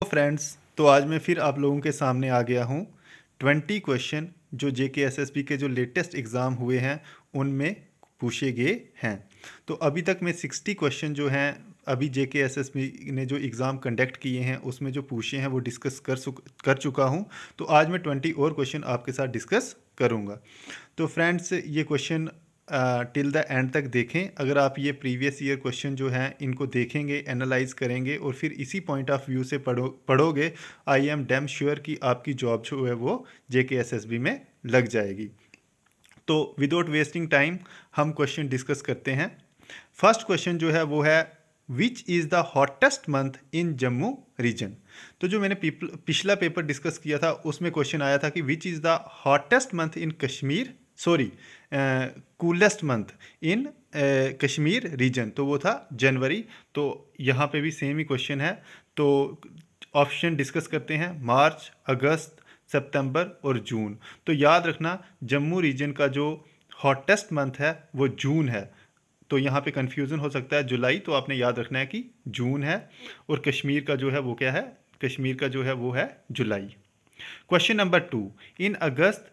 Friends, तो आज मैं फिर आप लोगों के सामने आ गया हूँ 20 क्वेश्चन जो JKSSB के जो लेटेस्ट एग्ज़ाम हुए हैं उनमें पूछे गए हैं। तो अभी तक मैं 60 क्वेश्चन जो हैं अभी JKSSB ने जो एग्ज़ाम कंडक्ट किए हैं उसमें जो पूछे हैं वो डिस्कस कर चुका हूँ। तो आज मैं 20 और क्वेश्चन आपके साथ डिस्कस करूँगा। तो फ्रेंड्स, ये क्वेश्चन टिल द एंड तक देखें। अगर आप ये प्रीवियस ईयर क्वेश्चन जो हैं इनको देखेंगे, एनालाइज करेंगे और फिर इसी पॉइंट ऑफ व्यू से पढ़ोगे, आई एम डैम श्योर कि आपकी जॉब जो है वो JKSSB में लग जाएगी। तो विदाउट वेस्टिंग टाइम हम क्वेश्चन डिस्कस करते हैं। फर्स्ट क्वेश्चन जो है वो है which is the hottest month in Jammu region. तो जो मैंने पिछला पेपर डिस्कस किया था उसमें क्वेश्चन आया था कि which is the hottest month in Kashmir, sorry coolest month in Kashmir region, तो वो था जनवरी। तो यहाँ पे भी सेम ही क्वेश्चन है। तो ऑप्शन डिस्कस करते हैं, मार्च, अगस्त, सितंबर और जून। तो याद रखना जम्मू रीजन का जो हॉटेस्ट मंथ है वो जून है। तो यहाँ पे कंफ्यूजन हो सकता है जुलाई, तो आपने याद रखना है कि जून है। और कश्मीर का जो है वो क्या है, कश्मीर का जो है वो है जुलाई। Question number 2, in August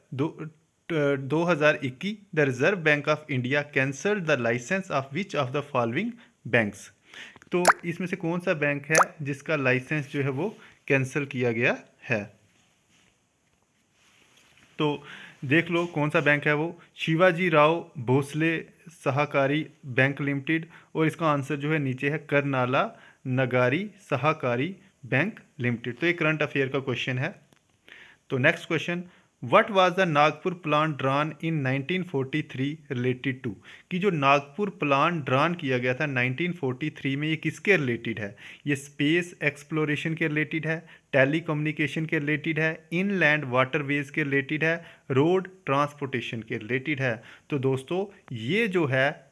2021 the Reserve Bank of India cancelled the licence of which of the following banks. तो इसमें से कौन सा बैंक है जिसका लाइसेंस जो है वो कैंसिल किया गया है। तो देख लो कौन सा बैंक है वो, शिवाजी राव भोसले सहकारी बैंक लिमिटेड, और इसका आंसर जो है नीचे है करनाला नगारी सहकारी बैंक लिमिटेड। तो ये करंट अफेयर का क्वेश्चन है। तो next question, what was the Nagpur plan drawn in 1943 related to. कि जो नागपुर प्लान ड्रान किया गया था 1943 में, ये किसके रिलेटेड है। ये स्पेस एक्सप्लोरेशन के रिलेटेड है, टेली कम्युनिकेशन के रिलेटेड है, इनलैंड वाटरवेज के रिलेटेड है, रोड ट्रांसपोर्टेशन के रिलेटेड है। तो दोस्तों ये जो है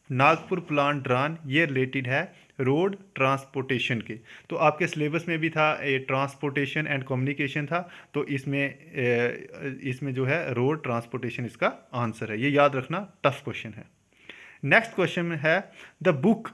नागपुर प्लान ड्रान ये रिलेटेड है रोड ट्रांसपोर्टेशन के। तो आपके सिलेबस में भी था ट्रांसपोर्टेशन एंड कम्युनिकेशन था, तो इसमें जो है रोड ट्रांसपोर्टेशन इसका आंसर है। ये याद रखना, टफ क्वेश्चन है। नेक्स्ट क्वेश्चन है the book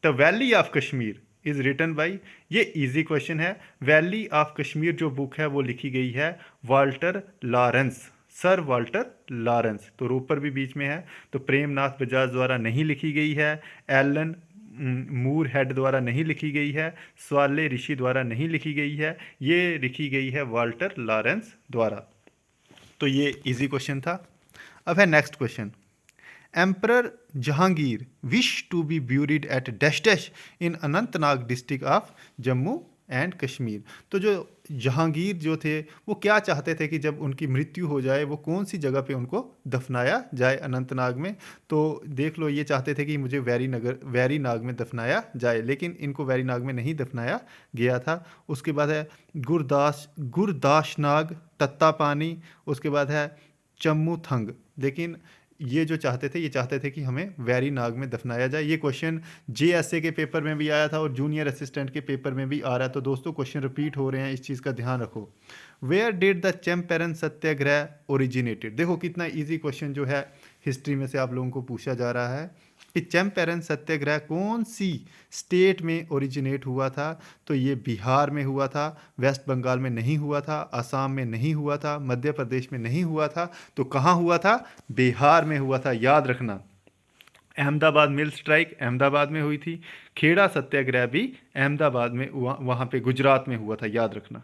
The Valley of Kashmir is written by. ये इजी क्वेश्चन है। वैली ऑफ कश्मीर जो बुक है वो लिखी गई है Walter Lawrence, sir Walter Lawrence. तो रोपर भी बीच में है। तो प्रेमनाथ बजाज द्वारा नहीं लिखी गई है, एलन मूर हेड द्वारा नहीं लिखी गई है, स्वाले ऋषि द्वारा नहीं लिखी गई है, ये लिखी गई है वाल्टर लॉरेंस द्वारा। तो ये इजी क्वेश्चन था। अब है next question, emperor Jahangir wish to be buried at dash dash in Anantnag district of Jammu and Kashmir. तो जो जहांगीर जो थे वो क्या चाहते थे कि जब उनकी मृत्यु हो जाए वो कौन सी जगह पे उनको दफनाया जाए अनंतनाग में। तो देख लो, ये चाहते थे कि मुझे वैरी नाग में दफनाया जाए, लेकिन इनको वैरी नाग में नहीं दफनाया गया था। उसके बाद है गुरदासनाग तत्तापानी, उसके बाद है चम्मू थंग। लेकिन ये जो चाहते थे, ये चाहते थे कि हमें वैरी नाग में दफनाया जाए। ये क्वेश्चन JSA के पेपर में भी आया था और जूनियर असिस्टेंट के पेपर में भी आ रहा है। तो दोस्तों क्वेश्चन रिपीट हो रहे हैं, इस चीज़ का ध्यान रखो। Where did the Champaran Satyagraha originated. देखो कितना इजी क्वेश्चन जो है हिस्ट्री में से आप लोगों को पूछा जा रहा है कि चंपारण सत्याग्रह कौन सी स्टेट में ओरिजिनेट हुआ था। तो ये बिहार में हुआ था, वेस्ट बंगाल में नहीं हुआ था, असम में नहीं हुआ था, मध्य प्रदेश में नहीं हुआ था। तो कहाँ हुआ था, बिहार में हुआ था, याद रखना। अहमदाबाद मिल स्ट्राइक अहमदाबाद में हुई थी, खेड़ा सत्याग्रह भी अहमदाबाद में, वहाँ पे गुजरात में हुआ था, याद रखना।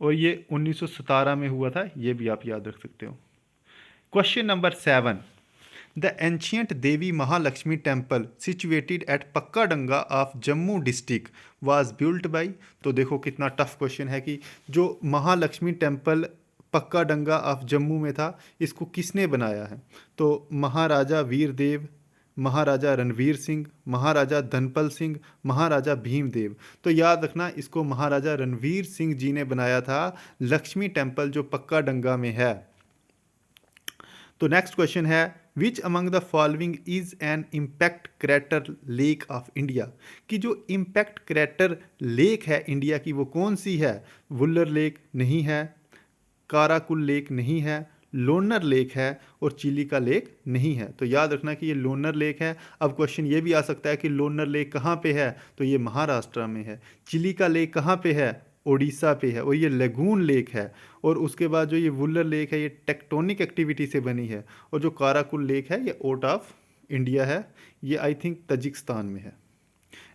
और ये 1917 में हुआ था, ये भी आप याद रख सकते हो। Question number 7, the ancient Devi Mahalakshmi temple situated at Pakkadanga of Jammu district was built by. तो देखो कितना टफ क्वेश्चन है कि जो महालक्ष्मी टेम्पल पक्काडंगा ऑफ जम्मू में था, इसको किसने बनाया है। तो महाराजा वीरदेव, महाराजा रणवीर सिंह, महाराजा धनपल सिंह, महाराजा भीमदेव। तो याद रखना, इसको महाराजा रणवीर सिंह जी ने बनाया था, लक्ष्मी टेम्पल जो पक्काडंगा में है। तो नेक्स्ट क्वेश्चन है which among the following is an impact crater lake of India. कि जो इम्पैक्ट क्रेटर लेक है इंडिया की वो कौन सी है। वुलर लेक नहीं है, काराकुल लेक नहीं है, लोनर लेक है और चिली का लेक नहीं है। तो याद रखना कि ये लोनर लेक है। अब क्वेश्चन ये भी आ सकता है कि लोनर लेक कहाँ पे है, तो ये महाराष्ट्र में है। चिली का लेक कहाँ पे है, ओडिशा पे है, और ये लेगून लेक है। और उसके बाद जो ये वुलर लेक है ये टेक्टोनिक एक्टिविटी से बनी है। और जो काराकुल लेक है ये आउट ऑफ इंडिया है, ये आई थिंक तजिकिस्तान में है।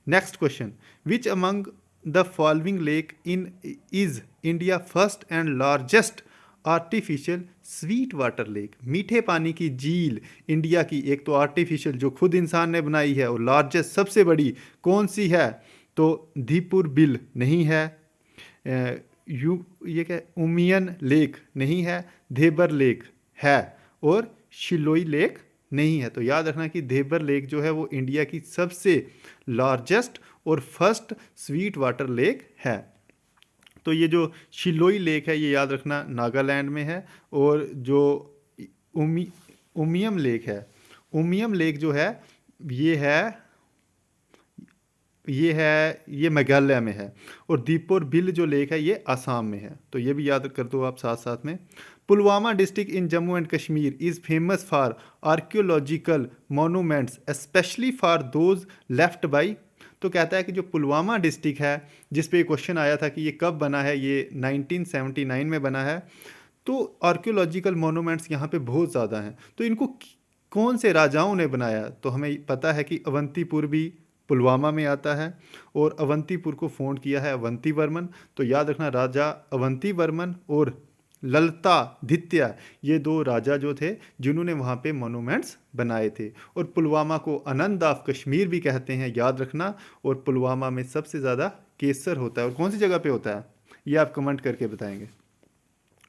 Next question, which among the following lake in is India first and largest artificial sweet water lake. मीठे पानी की झील इंडिया की एक तो आर्टिफिशियल जो खुद इंसान ने बनाई है, और लार्जेस्ट सबसे बड़ी कौन सी है, तो दीपुर बिल नहीं है, ये क्या उमियन लेक नहीं है, धेबर लेक है, और शिलोई लेक नहीं है। तो याद रखना कि धेबर लेक जो है वो इंडिया की सबसे लार्जेस्ट और फर्स्ट स्वीट वाटर लेक है। तो ये जो शिलोई लेक है ये याद रखना नागालैंड में है। और जो उमियम लेक है, उमियम लेक जो है ये मेघालय में है। और दीपोर बिल जो लेक है ये आसाम में है। तो ये भी याद कर दो आप साथ साथ में। Pulwama district in Jammu and Kashmir is famous for archaeological monuments specially for those left by. तो कहता है कि जो पुलवामा डिस्ट्रिक्ट है जिस पे क्वेश्चन आया था कि ये कब बना है, ये 1979 में बना है। तो आर्कियोलॉजिकल मोनूमेंट्स यहाँ पे बहुत ज़्यादा हैं। तो इनको कौन से राजाओं ने बनाया, तो हमें पता है कि अवंतीपुर भी पुलवामा में आता है, और अवंतीपुर को फाउंड किया है अवंती वर्मन। तो याद रखना राजा अवंती वर्मन और ललितादित्य ये दो राजा जो थे जिन्होंने वहाँ पे मोनूमेंट्स बनाए थे। और पुलवामा को आनंद ऑफ कश्मीर भी कहते हैं, याद रखना। और पुलवामा में सबसे ज़्यादा केसर होता है, और कौन सी जगह पे होता है ये आप कमेंट करके बताएंगे।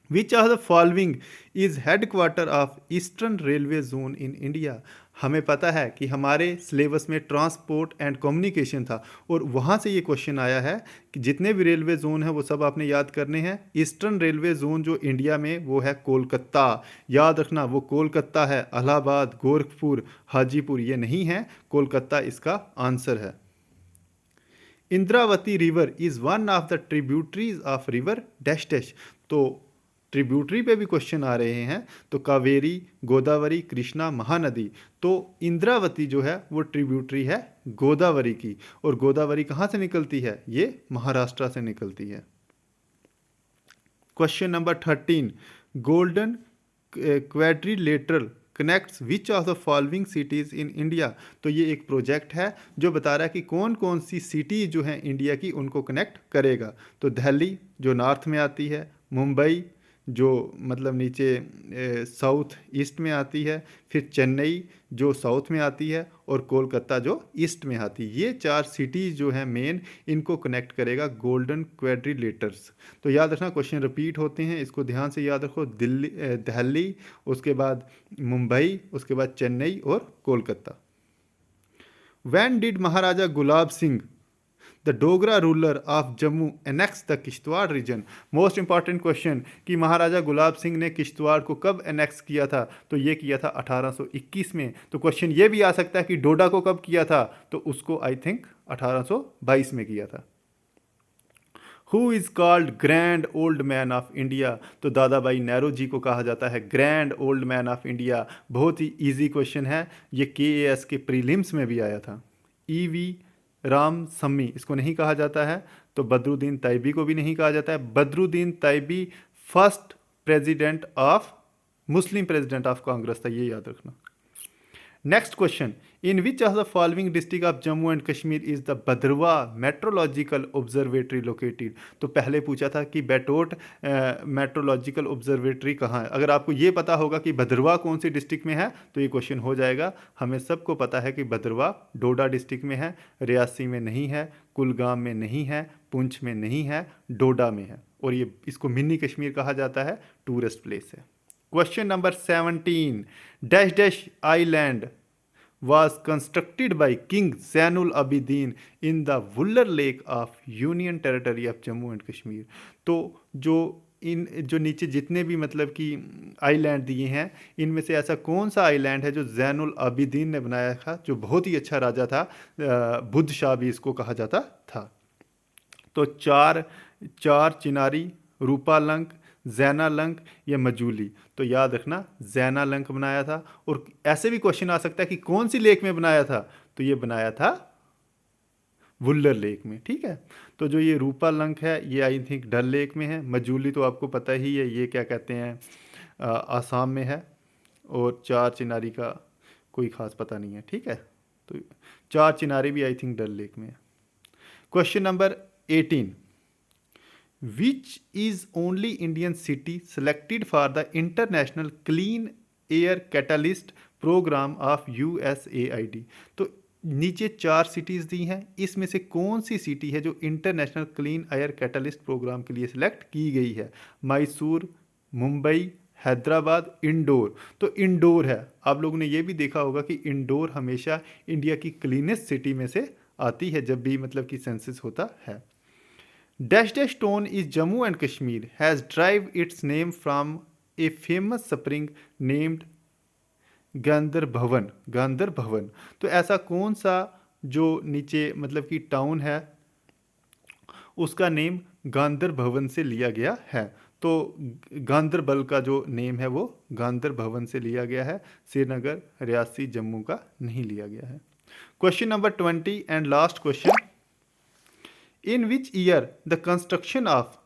विच of the following is headquarter of eastern railway zone in India. हमें पता है कि हमारे सिलेबस में ट्रांसपोर्ट एंड कम्युनिकेशन था, और वहाँ से ये क्वेश्चन आया है कि जितने भी रेलवे जोन हैं वो सब आपने याद करने हैं। ईस्टर्न रेलवे जोन जो इंडिया में वो है कोलकाता, याद रखना वो कोलकाता है। इलाहाबाद, गोरखपुर, हाजीपुर ये नहीं है, कोलकाता इसका आंसर है। Indravati river is one of the tributaries of river dash dash. तो ट्रिब्यूटरी पे भी क्वेश्चन आ रहे हैं, तो कावेरी, गोदावरी, कृष्णा, महानदी। तो इंद्रावती जो है वो ट्रिब्यूटरी है गोदावरी की, और गोदावरी कहाँ से निकलती है, ये महाराष्ट्र से निकलती है। Question number 13, golden quadrilateral connects which of the following cities in India. तो ये एक प्रोजेक्ट है जो बता रहा है कि कौन कौन सी सिटी जो है इंडिया की उनको कनेक्ट करेगा। तो दिल्ली जो नॉर्थ में आती है, मुंबई जो मतलब नीचे साउथ ईस्ट में आती है, फिर चेन्नई जो साउथ में आती है, और कोलकाता जो ईस्ट में आती है। ये 4 सिटीज़ जो हैं मेन, इनको कनेक्ट करेगा गोल्डन क्वाड्रिलेटर्स। तो याद रखना क्वेश्चन रिपीट होते हैं, इसको ध्यान से याद रखो। दिल्ली, उसके बाद मुंबई, उसके बाद चेन्नई और Kolkata. When did Maharaja Gulab Singh the Dogra ruler of Jammu annex the Kishtwar region. Most important question कि महाराजा गुलाब सिंह ने किश्तवाड़ को कब एनेक्स किया था, तो ये किया था 1821 में। तो क्वेश्चन ये भी आ सकता है कि डोडा को कब किया था, तो उसको आई थिंक 1822 में किया था। Who is called grand old man of India. तो दादा भाई नेहरू जी को कहा जाता है grand old man of India. बहुत ही ईजी क्वेश्चन है, ये KAS के प्रीलिम्स में भी आया था। EV राम सम्मी इसको नहीं कहा जाता है, तो बदरुद्दीन तैयबी को भी नहीं कहा जाता है। Badruddin Tyabji first president of Muslim president of Congress था, ये याद रखना। Next question, in which of the following district of Jammu and Kashmir is the Bhaderwah meteorological observatory located. तो पहले पूछा था कि बेटोट मेट्रोलॉजिकल ऑब्जर्वेटरी कहाँ है। अगर आपको ये पता होगा कि भद्रवा कौन सी डिस्ट्रिक्ट में है तो ये क्वेश्चन हो जाएगा। हमें सबको पता है कि भद्रवा डोडा डिस्ट्रिक्ट में है, रियासी में नहीं है, कुलगाम में नहीं है, पुंछ में नहीं है, डोडा में है। और ये इसको मिनी कश्मीर कहा जाता है, टूरिस्ट प्लेस है। Question number 17, dash dash island was constructed by King Zainul Abidin in the Wuller Lake of Union Territory of Jammu and Kashmir। तो जो नीचे जितने भी मतलब कि आइलैंड दिए हैं, इनमें से ऐसा कौन सा आइलैंड है जो जैनुल आबिदीन ने बनाया था, जो बहुत ही अच्छा राजा था, बुद्ध शाह भी इसको कहा जाता था। तो चार चिनारी, रूपालंक, जैनालंक या मजूली? तो याद रखना जैनालंक बनाया था। और ऐसे भी क्वेश्चन आ सकता है कि कौन सी लेक में बनाया था, तो ये बनाया था वुल्लर लेक में। ठीक है, तो जो ये रूपालंक है ये आई थिंक डल लेक में है। मजूली तो आपको पता ही है, ये क्या कहते हैं, आसाम में है। और चार चिनारी का कोई खास पता नहीं है। ठीक है, तो चार चिनारी भी आई थिंक डल लेक में है। Question number 18, which is only Indian city selected for the international clean air catalyst program of USAID? तो नीचे चार सिटीज़ दी हैं, इसमें से कौन सी सिटी है जो international clean air catalyst program के लिए सिलेक्ट की गई है? मैसूर, मुंबई, हैदराबाद, इंदौर। तो इंदौर है। आप लोगों ने ये भी देखा होगा कि इंदौर हमेशा इंडिया की क्लीनेस्ट सिटी में से आती है जब भी मतलब कि सेंसस होता है। Dash Dash Stone is Jammu and Kashmir has derived its name from a famous spring named Gandhar भवन। तो ऐसा कौन सा जो नीचे मतलब कि टाउन है उसका नेम गांधर भवन से लिया गया है? तो गांधरबल का जो नेम है वो गांधर भवन से लिया गया है, श्रीनगर, रियासी, जम्मू का नहीं लिया गया है। Question number 20 and last question, in which year the construction of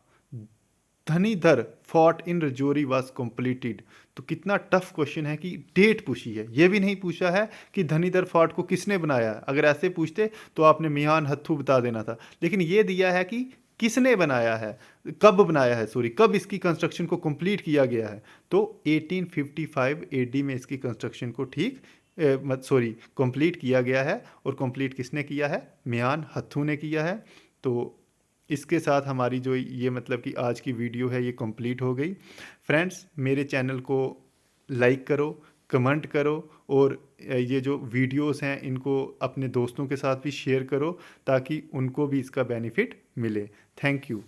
Dhanidhar fort in Rajouri was completed? तो कितना टफ क्वेश्चन है कि डेट पूछी है, ये भी नहीं पूछा है कि धनीधर फोर्ट को किसने बनाया है। अगर ऐसे पूछते तो आपने मियान हथू बता देना था, लेकिन ये दिया है कि किसने बनाया है, कब बनाया है, सॉरी कब इसकी कंस्ट्रक्शन को कंप्लीट किया गया है। तो 1855 AD में इसकी कंस्ट्रक्शन को ठीक सॉरी कंप्लीट किया गया है। और कंप्लीट किसने किया है? मियान हथू ने किया है। तो इसके साथ हमारी जो ये मतलब कि आज की वीडियो है ये कंप्लीट हो गई। फ्रेंड्स, मेरे चैनल को लाइक करो, कमेंट करो, और ये जो वीडियोस हैं इनको अपने दोस्तों के साथ भी शेयर करो ताकि उनको भी इसका बेनिफिट मिले। Thank you.